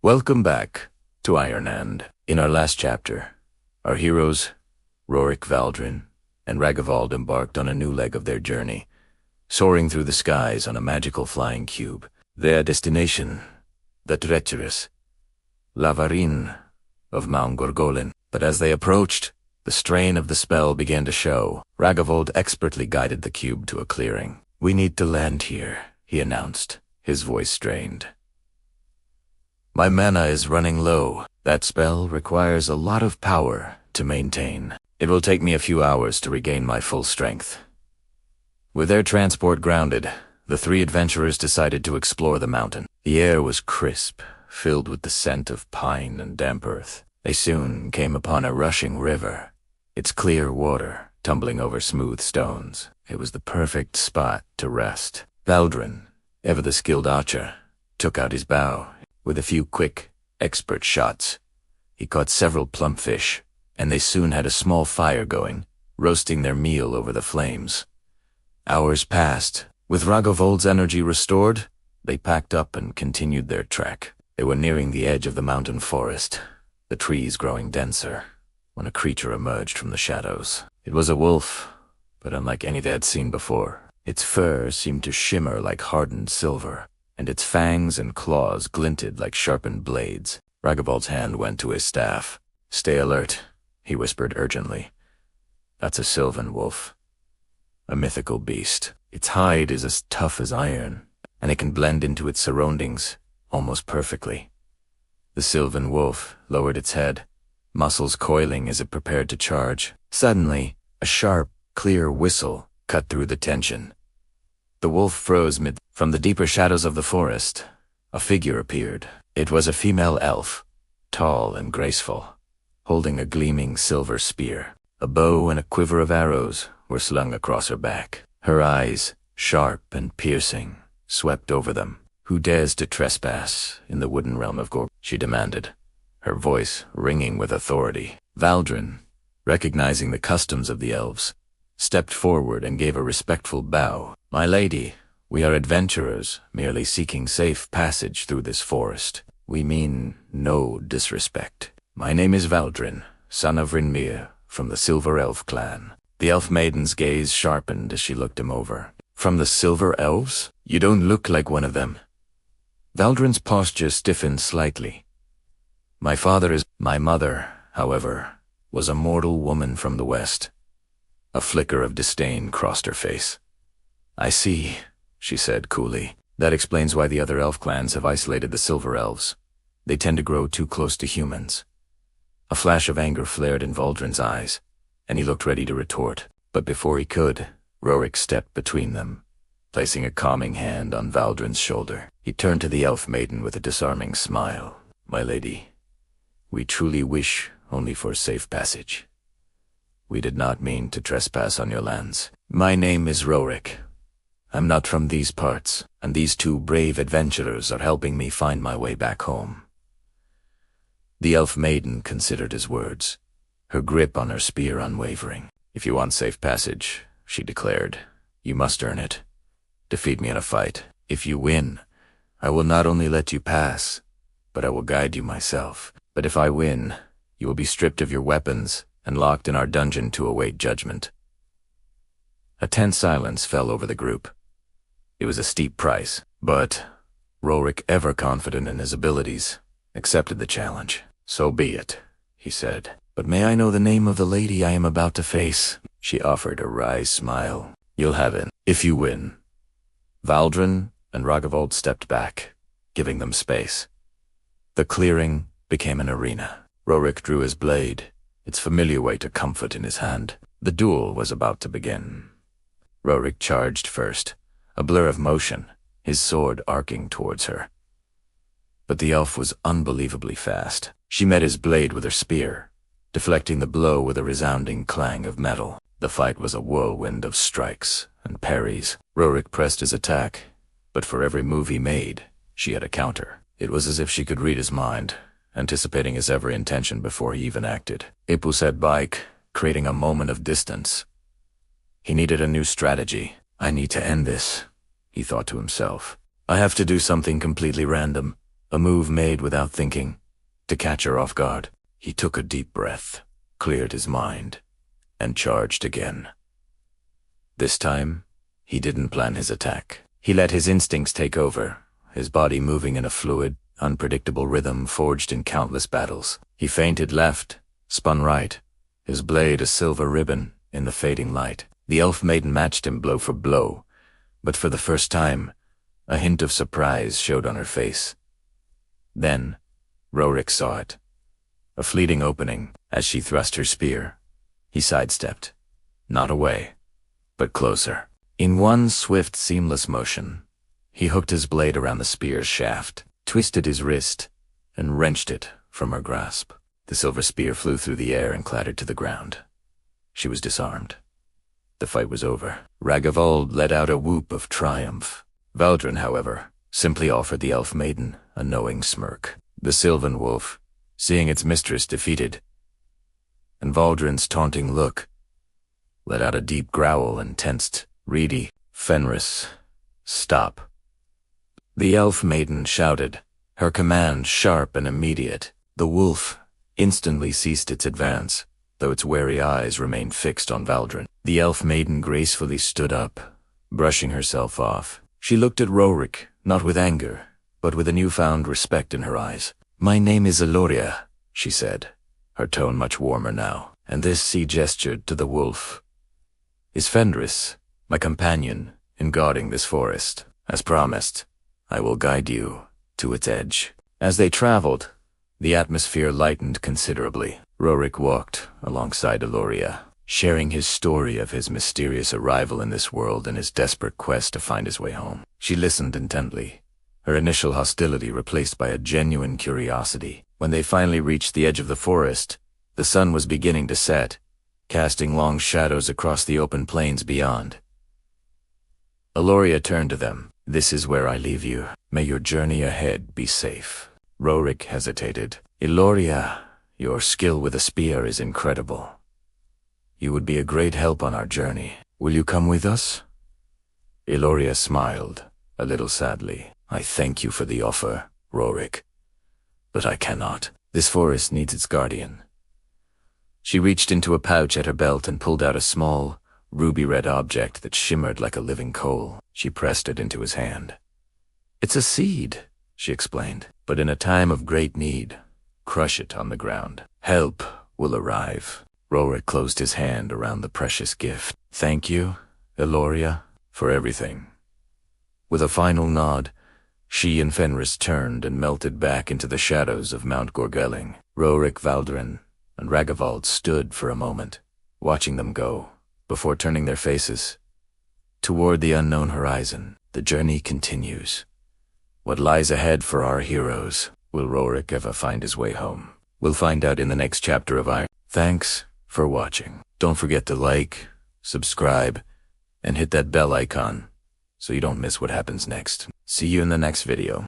Welcome back to Ironhand. In our last chapter, our heroes, Rorik Valdrin and Ragavald, embarked on a new leg of their journey, soaring through the skies on a magical flying cube. Their destination, the treacherous Lavarin of Mount Gorgolin. But as they approached, the strain of the spell began to show. Ragavald expertly guided the cube to a clearing. "We need to land here," he announced, his voice strained. "My mana is running low. That spell requires a lot of power to maintain. It will take me a few hours to regain my full strength." With their transport grounded, the three adventurers decided to explore the mountain. The air was crisp, filled with the scent of pine and damp earth. They soon came upon a rushing river, its clear water tumbling over smooth stones. It was the perfect spot to rest. Valdrin, ever the skilled archer, took out his bow. With a few quick, expert shots, he caught several plump fish, and they soon had a small fire going, roasting their meal over the flames. Hours passed. With Ragavald's energy restored, they packed up and continued their trek. They were nearing the edge of the mountain forest, the trees growing denser, when a creature emerged from the shadows. It was a wolf, but unlike any they had seen before. Its fur seemed to shimmer like hardened silver, and its fangs and claws glinted like sharpened blades. Ragavald's hand went to his staff. "Stay alert," he whispered urgently. "That's a sylvan wolf, a mythical beast. Its hide is as tough as iron, and it can blend into its surroundings almost perfectly." The sylvan wolf lowered its head, muscles coiling as it prepared to charge. Suddenly, a sharp, clear whistle cut through the tension. The wolf froze mid. From the deeper shadows of the forest, a figure appeared. It was a female elf, tall and graceful, holding a gleaming silver spear. A bow and a quiver of arrows were slung across her back. Her eyes, sharp and piercing, swept over them. "Who dares to trespass in the wooden realm of Gorg?" she demanded, her voice ringing with authority. Valdrin, recognizing the customs of the elves, stepped forward and gave a respectful bow. "My lady, we are adventurers, merely seeking safe passage through this forest. We mean no disrespect. My name is Valdrin, son of Rinmir, from the Silver Elf clan." The elf maiden's gaze sharpened as she looked him over. "From the Silver Elves? You don't look like one of them." Valdrin's posture stiffened slightly. My mother, however, was a mortal woman from the west." A flicker of disdain crossed her face. "I see," she said coolly. "That explains why the other elf clans have isolated the Silver Elves. They tend to grow too close to humans." A flash of anger flared in Valdrin's eyes, and he looked ready to retort. But before he could, Rorik stepped between them, placing a calming hand on Valdrin's shoulder. He turned to the elf maiden with a disarming smile. "My lady, we truly wish only for safe passage. We did not mean to trespass on your lands. My name is Rorik. I'm not from these parts, and these two brave adventurers are helping me find my way back home." The elf maiden considered his words, her grip on her spear unwavering. "If you want safe passage," she declared, "you must earn it. Defeat me in a fight. If you win, I will not only let you pass, but I will guide you myself. But if I win, you will be stripped of your weapons and locked in our dungeon to await judgment." A tense silence fell over the group. It was a steep price, but Rorik, ever confident in his abilities, accepted the challenge. "So be it," he said. "But may I know the name of the lady I am about to face?" She offered a wry smile. "You'll have it, if you win." Valdrin and Ragavald stepped back, giving them space. The clearing became an arena. Rorik drew his blade, its familiar weight of comfort in his hand. The duel was about to begin. Rorik charged first, a blur of motion, his sword arcing towards her. But the elf was unbelievably fast. She met his blade with her spear, deflecting the blow with a resounding clang of metal. The fight was a whirlwind of strikes and parries. Rorik pressed his attack, but for every move he made, she had a counter. It was as if she could read his mind, anticipating his every intention before he even acted. Ipu said bike, creating a moment of distance. He needed a new strategy. "I need to end this," he thought to himself. "I have to do something completely random. a move made without thinking, to catch her off guard. He took a deep breath, cleared his mind, and charged again. This time, he didn't plan his attack. He let his instincts take over, his body moving in a fluid, unpredictable rhythm forged in countless battles. He feinted left, spun right, his blade a silver ribbon in the fading light. The elf maiden matched him blow for blow, but for the first time, a hint of surprise showed on her face. Then, Rorik saw it. A fleeting opening as she thrust her spear. He sidestepped, not away, but closer. In one swift, seamless motion, he hooked his blade around the spear's shaft, twisted his wrist, and wrenched it from her grasp. The silver spear flew through the air and clattered to the ground. She was disarmed. The fight was over. Ragavald let out a whoop of triumph. Valdrin, however, simply offered the elf maiden a knowing smirk. The sylvan wolf, seeing its mistress defeated, and Valdrin's taunting look, let out a deep growl and tensed, reedy, "Fenris, stop." The elf maiden shouted, her command sharp and immediate. The wolf instantly ceased its advance, though its wary eyes remained fixed on Valdrin. The elf maiden gracefully stood up, brushing herself off. She looked at Rorik, not with anger, but with a newfound respect in her eyes. "My name is Eloria," she said, her tone much warmer now, and this she gestured to the wolf. "Is Fenris, my companion, in guarding this forest. As promised, I will guide you to its edge." As they traveled, the atmosphere lightened considerably. Rorik walked alongside Eloria, sharing his story of his mysterious arrival in this world and his desperate quest to find his way home. She listened intently, her initial hostility replaced by a genuine curiosity. When they finally reached the edge of the forest, the sun was beginning to set, casting long shadows across the open plains beyond. Eloria turned to them. "This is where I leave you. May your journey ahead be safe." Rorik hesitated. "Eloria, your skill with a spear is incredible. You would be a great help on our journey. Will you come with us?" Eloria smiled, a little sadly. "I thank you for the offer, Rorik, but I cannot. This forest needs its guardian." She reached into a pouch at her belt and pulled out a small, ruby-red object that shimmered like a living coal. She pressed it into his hand. "It's a seed," she explained, "but in a time of great need, crush it on the ground. Help will arrive." Rorik closed his hand around the precious gift. "Thank you, Eloria, for everything." With a final nod, she and Fenris turned and melted back into the shadows of Mount Gorgelling. Rorik, Valdrin, and Ragavald stood for a moment, watching them go, before turning their faces toward the unknown horizon. The journey continues. What lies ahead for our heroes? Will Rorik ever find his way home? We'll find out in the next chapter of Iron. Thanks for watching. Don't forget to like, subscribe, and hit that bell icon so you don't miss what happens next. See you in the next video.